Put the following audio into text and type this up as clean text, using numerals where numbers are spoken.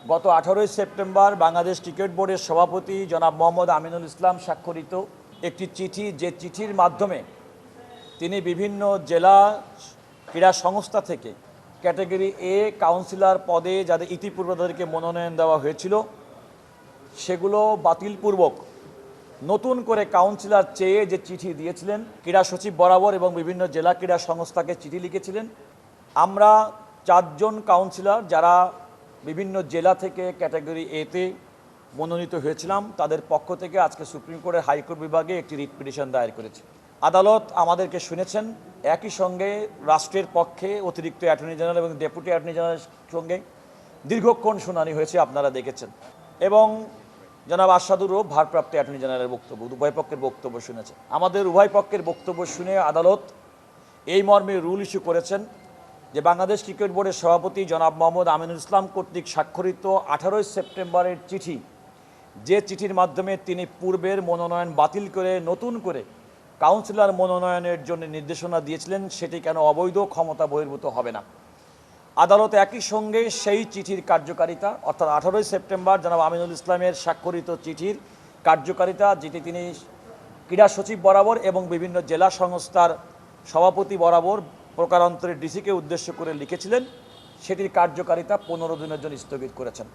গত 18 September Bangladesh cricket বোর্ডের সভাপতি জনাব মোহাম্মদ আমিনুল ইসলাম স্বাক্ষরিত একটি চিঠি, যে চিঠির মাধ্যমে তিনি বিভিন্ন জেলা ক্রীড়া সংস্থা থেকে ক্যাটাগরি এ কাউন্সিলর পদে যাদের ইতিপূর্বে তাদেরকে মনোনয়ন দেওয়া হয়েছিল সেগুলো বাতিলপূর্বক নতুন করে কাউন্সিলর চেয়ে যে চিঠি দিয়েছিলেন ক্রীড়া সচিব বরাবর এবং বিভিন্ন জেলা ক্রীড়া সংস্থাকে চিঠি লিখেছিলেন। আমরা 4 জন কাউন্সিলর যারা বিভিন্ন জেলা থেকে ক্যাটাগরি এতে মনোনীত হয়েছিলাম তাদের পক্ষ থেকে আজকে সুপ্রিম কোর্টের হাইকোর্ট বিভাগে একটি রিট পিটিশন দায়ের করেছে। আদালত আমাদেরকে শুনেছেন, একই সঙ্গে রাষ্ট্রের পক্ষে অতিরিক্ত অ্যাটর্নি জেনারেল এবং ডেপুটি অ্যাটর্নি জেনারেলের সঙ্গে দীর্ঘক্ষণ শুনানি হয়েছে, আপনারা দেখেছেন, এবং জনাব আরশাদুর রউফ ভারপ্রাপ্ত অ্যাটর্নি জেনারেলের বক্তব্য, উভয় পক্ষের বক্তব্য শুনেছে। আমাদের উভয় পক্ষের বক্তব্য শুনে আদালত এই মর্মে রুল ইস্যু করেছেন যে বাংলাদেশ ক্রিকেট বোর্ডের সভাপতি জনাব মোহাম্মদ আমিনুল ইসলাম কর্তৃক স্বাক্ষরিত 18 সেপ্টেম্বরের চিঠি, যে চিঠির মাধ্যমে তিনি পূর্বের মনোনয়ন বাতিল করে নতুন করে কাউন্সিলর মনোনয়নের জন্য নির্দেশনা দিয়েছিলেন, সেটি কেন অবৈধ, ক্ষমতা বহির্ভূত হবে না। আদালত একই সঙ্গে সেই চিঠির কার্যকারিতা, অর্থাৎ 18 সেপ্টেম্বর জনাব আমিনুল ইসলামের স্বাক্ষরিত চিঠির কার্যকারিতা, যেটি তিনি ক্রীড়া সচিব বরাবর এবং বিভিন্ন জেলা সংস্থার সভাপতি বরাবর প্রকারান্তরে ডিসিকে উদ্দেশ্য করে লিখেছিলেন, সেটির কার্যকারিতা 15 দিনের জন্য স্থগিত করেছেন।